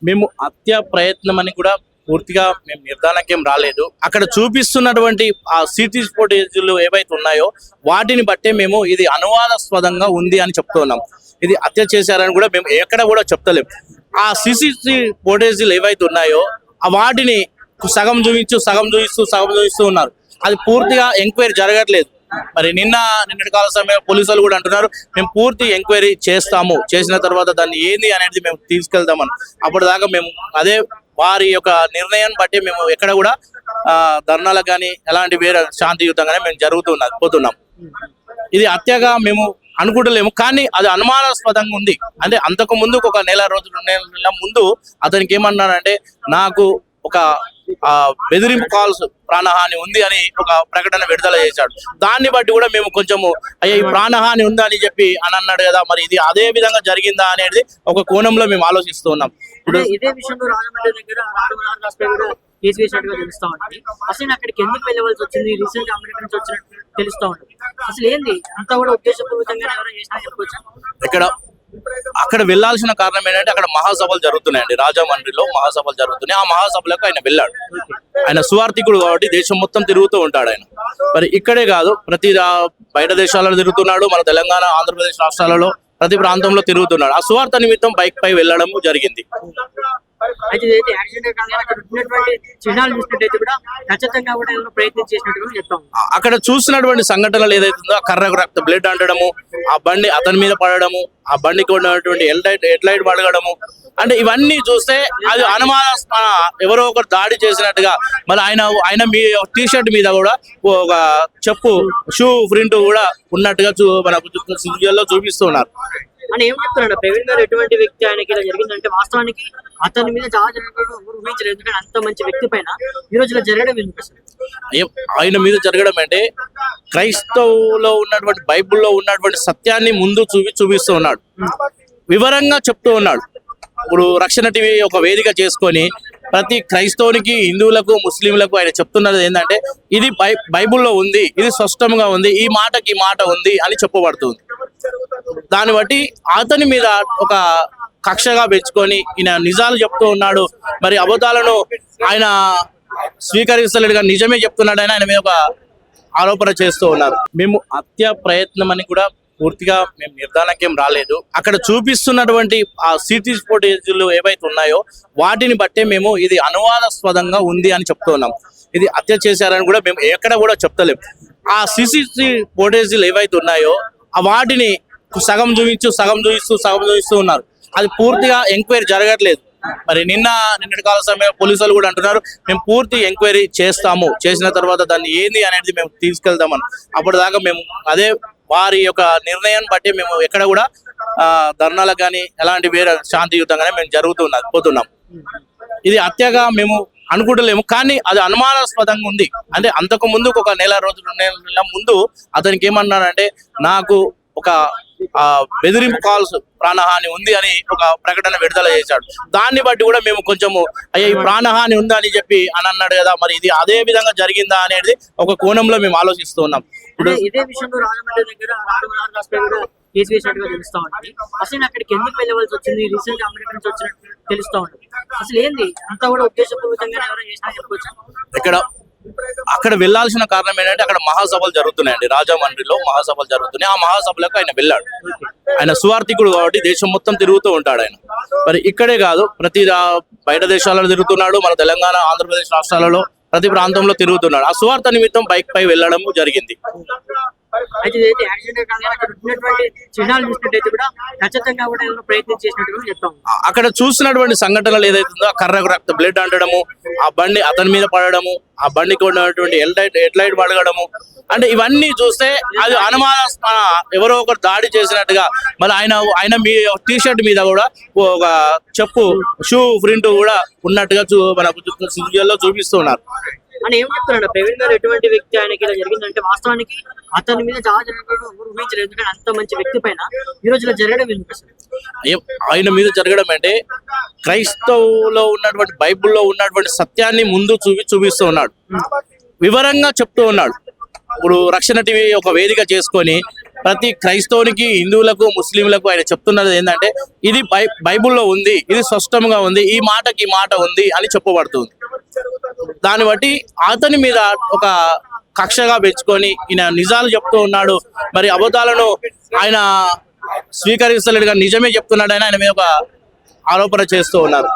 మేము హత్య ప్రయత్నం అని కూడా పూర్తిగా మేము నిర్ధారణకేం రాలేదు. అక్కడ చూపిస్తున్నటువంటి ఆ సిటీ ఫుటేజ్లు ఏవైతే ఉన్నాయో వాటిని బట్టే మేము ఇది అనువాదాస్పదంగా ఉంది అని చెప్తున్నాం. ఇది హత్య చేశారని కూడా మేము ఎక్కడ కూడా చెప్తలేం. ఆ సిసిటివి ఫుటేజ్లు ఏవైతే ఉన్నాయో ఆ వాటిని సగం చూపిస్తూ ఉన్నారు. అది పూర్తిగా ఎంక్వైరీ జరగట్లేదు. మరి నిన్నటి కాల సమయం పోలీసులు కూడా అంటున్నారు మేము పూర్తి ఎంక్వైరీ చేస్తాము, చేసిన తర్వాత దాన్ని ఏంది అనేది మేము తీసుకెళ్తామని. అప్పటిదాకా మేము అదే వారి యొక్క నిర్ణయాన్ని బట్టి మేము ఎక్కడ కూడా ధర్నాలకు కానీ ఎలాంటి వేరే శాంతియుతంగానే మేము పోతున్నాం. ఇది హత్యగా మేము అనుకుంటలేము, కానీ అది అనుమానాస్పదంగా ఉంది. అంటే అంతకు ముందు ఒక నెల ముందు అతనికి ఏమన్నాడంటే నాకు ఒక బెదిరింపు కాల్స్ ప్రాణహాని ఉంది అని ఒక ప్రకటన విడుదల చేశాడు. దాన్ని బట్టి కూడా మేము కొంచెము అయ్యా ఈ ప్రాణహాని ఉందా అని చెప్పి అని అన్నాడు కదా, మరి ఇది అదే విధంగా జరిగిందా అనేది ఒక కోణంలో మేము ఆలోచిస్తూ ఉన్నాం. ఇప్పుడు ఇదే విషయంలో రాజమండ్రి దగ్గర కేసు వేసినట్టుగా తెలుస్తా ఉంటుంది. అసలు అక్కడికి ఎందుకు వెళ్ళవలసి వచ్చింది? రీసెంట్ గా అమెరికా నుంచి వచ్చినట్టు తెలుస్తా ఉంటుంది. అసలు ఏంది అంతా కూడా ఉద్దేశపూర్వకంగా ఎవరైనా చేసినా చెప్పుకోవచ్చు. అక్కడ వెళ్లాల్సిన కారణం ఏంటంటే అక్కడ మహాసభలు జరుగుతున్నాయండి. రాజమండ్రిలో మహాసభలు జరుగుతున్నాయి. ఆ మహాసభలకు ఆయన వెళ్ళాడు. ఆయన సువార్థికుడు కాబట్టి దేశం మొత్తం తిరుగుతూ ఉంటాడు ఆయన. మరి ఇక్కడే కాదు, ప్రతి బయట దేశాలలో తిరుగుతున్నాడు. మన తెలంగాణ, ఆంధ్రప్రదేశ్ రాష్ట్రాలలో ప్రతి ప్రాంతంలో తిరుగుతున్నాడు. ఆ సువార్త నిమిత్తం బైక్ పై వెళ్ళడం జరిగింది. అయితే యాక్సిడెంట్ కాదు, అక్కడ ఉన్నటువంటి చిహ్నాలు చూసినట్టయితే కూడా ఖచ్చితంగా కూడా ప్రయత్నం చేసినట్టుగా చెప్తాం. అక్కడ చూసినటువంటి సంఘటనలు ఏదైతుందో కర్రకు రక్త బ్లడ్ అంటడము, ఆ బండి అతని మీద పడడము, ఆ బండికి ఉన్నటువంటి హెడ్ లైట్ పడగడము, అంటే ఇవన్నీ చూస్తే అది అనుమానాస్పద ఎవరో ఒకరు దాడి చేసినట్టుగా. మళ్ళీ ఆయన మీ టీ షర్ట్ మీద కూడా ఒక చెప్పు షూ ప్రింట్ కూడా ఉన్నట్టుగా మన చూపిస్తున్నారు. అని ఏం చెప్తున్నాడు ప్రవీణ్ గారు? ఎటువంటి వ్యక్తి ఆయనకి ఇలా జరిగిందంటే వాస్తవానికి అతని మీద చాలా జరగడం ఊహించలేదు. ఎందుకంటే అంత మంచి వ్యక్తి పైన ఈ రోజు ఇలా జరగడం ఎందుకు? ఆయన మీద జరగడం అంటే క్రైస్తవులో ఉన్నటువంటి బైబుల్లో ఉన్నటువంటి సత్యాన్ని ముందు చూపిస్తూ ఉన్నాడు, వివరంగా చెప్తూ ఉన్నాడు. ఇప్పుడు రక్షణ టీవీ ఒక వేదిక చేసుకొని ప్రతి క్రైస్తవునికి, హిందువులకు, ముస్లింలకు ఆయన చెప్తున్నది ఏంటంటే ఇది బైబుల్లో ఉంది, ఇది స్పష్టంగా ఉంది, ఈ మాటకి మాట ఉంది అని చెప్పబడుతుంది. దాన్ని బట్టి అతని మీద ఒక కక్షగా పెంచుకొని ఈయన నిజాలు చెప్తూ ఉన్నాడు. మరి అబద్ధాలను ఆయన స్వీకరిస్తలేడు, నిజమే చెప్తున్నాడు అని ఆయన మీద ఒక ఆరోపణ చేస్తూ ఉన్నారు. మేము హత్య ప్రయత్నం అని కూడా పూర్తిగా మేము నిర్ధారణకేం రాలేదు. అక్కడ చూపిస్తున్నటువంటి ఆ సిటీ ఫుటేజ్లు ఏవైతే ఉన్నాయో వాటిని బట్టే మేము ఇది అనువాదాస్పదంగా ఉంది అని చెప్తున్నాం. ఇది హత్య చేశారని కూడా మేము ఎక్కడ కూడా చెప్తలేం. ఆ సిసిటివి ఫుటేజ్లు ఏవైతే ఉన్నాయో ఆ వాటిని సగం చూపిస్తూ ఉన్నారు. అది పూర్తిగా ఎంక్వైరీ జరగట్లేదు. మరి నిన్నటి కాల సమయం పోలీసులు కూడా అంటున్నారు మేము పూర్తి ఎంక్వైరీ చేస్తాము, చేసిన తర్వాత దాన్ని ఏంది అనేది మేము తీసుకెళ్తామని. అప్పటిదాకా మేము అదే వారి యొక్క నిర్ణయాన్ని బట్టి మేము ఎక్కడ కూడా ధర్నాలకు కానీ ఎలాంటి వేరే శాంతియుతంగానే మేము పోతున్నాం. ఇది హత్యగా మేము అనుకుంటలేము, కానీ అది అనుమానాస్పదంగా ఉంది. అంటే అంతకు ముందు ఒక నెల ముందు అతనికి ఏమన్నాడంటే నాకు ఒక బెదిరింపు కాల్స్ ప్రాణహాని ఉంది అని ఒక ప్రకటన విడుదల చేశాడు. దాన్ని బట్టి కూడా మేము కొంచెము అయ్యా ఈ ప్రాణహాని ఉందా అని చెప్పి అని అన్నాడు కదా, మరి ఇది అదే విధంగా జరిగిందా అనేది ఒక కోణంలో మేము ఆలోచిస్తూ ఉన్నాం. ఇప్పుడు ఇదే విషయంలో రాజమండ్రి దగ్గర కేసు వేసినట్టుగా తెలుస్తా ఉంటుంది. అసలు అక్కడికి ఎందుకు వెళ్ళవలసి వచ్చింది? రీసెంట్ గా అమెరికా నుంచి వచ్చినట్టు తెలుస్తా ఉంటుంది. అసలు ఏంది అంతా కూడా ఉద్దేశపూర్వకంగా ఎవరైనా చేసినా చెప్పుకోవచ్చు. అక్కడ వెళ్లాల్సిన కారణం ఏంటంటే అక్కడ మహాసభలు జరుగుతున్నాయండి. రాజమండ్రిలో మహాసభలు జరుగుతున్నాయి. ఆ మహాసభలకు ఆయన వెళ్ళాడు. ఆయన సువార్థికుడు కాబట్టి దేశం మొత్తం తిరుగుతూ ఉంటాడు ఆయన. మరి ఇక్కడే కాదు, ప్రతి బయట దేశాలలో తిరుగుతున్నాడు. మన తెలంగాణ, ఆంధ్రప్రదేశ్ రాష్ట్రాలలో ప్రతి ప్రాంతంలో తిరుగుతున్నాడు. ఆ సువార్త నిమిత్తం బైక్ పై వెళ్ళడం జరిగింది. అయితే యాక్సిడెంట్ కాదు, అక్కడ ఉన్నటువంటి చిహ్నాలు చూసినట్టయితే కూడా ఖచ్చితంగా కూడా ప్రయత్నం చేసినట్టుగా చెప్తాం. అక్కడ చూసినటువంటి సంఘటనలు ఏదైతుందో కర్రకు రక్త బ్లడ్ అంటడము, ఆ బండి అతని మీద పడడము, ఆ బండికి ఉన్నటువంటి హెడ్ లైట్ పడగడము, అంటే ఇవన్నీ చూస్తే అది అనుమానాస్పద ఎవరో ఒకరు దాడి చేసినట్టుగా. మళ్ళీ ఆయన మీ టీ షర్ట్ మీద కూడా ఒక చెప్పు షూ ప్రింట్ కూడా ఉన్నట్టుగా మన చూపిస్తున్నారు. అని ఏం చెప్తున్నాడు ప్రవీణ్ గారు? ఎటువంటి వ్యక్తి ఆయనకి ఇలా జరిగిందంటే వాస్తవానికి అతని మీద చాలా జరగడం ఊహించలేదు. ఎందుకంటే అంత మంచి వ్యక్తి పైన ఈ రోజు ఇలా జరగడం ఎందుకు? ఆయన మీద జరగడం అంటే క్రైస్తవులో ఉన్నటువంటి బైబుల్లో ఉన్నటువంటి సత్యాన్ని ముందు చూపిస్తూ ఉన్నాడు, వివరంగా చెప్తూ ఉన్నాడు. ఇప్పుడు రక్షణ టీవీ ఒక వేదిక చేసుకొని ప్రతి క్రైస్తవునికి, హిందువులకు, ముస్లింలకు ఆయన చెప్తున్నది ఏంటంటే ఇది బైబుల్లో ఉంది, ఇది స్పష్టంగా ఉంది, ఈ మాటకి మాట ఉంది అని చెప్పబడుతుంది. దాన్ని బట్టి అతని మీద ఒక కక్షగా పెంచుకొని ఈయన నిజాలు చెప్తూ ఉన్నాడు, మరి అబద్ధాలను ఆయన స్వీకరిస్తలేడుగా నిజమే చెప్తున్నాడని ఆయన మీద ఒక ఆరోపణ చేస్తూ ఉన్నారు.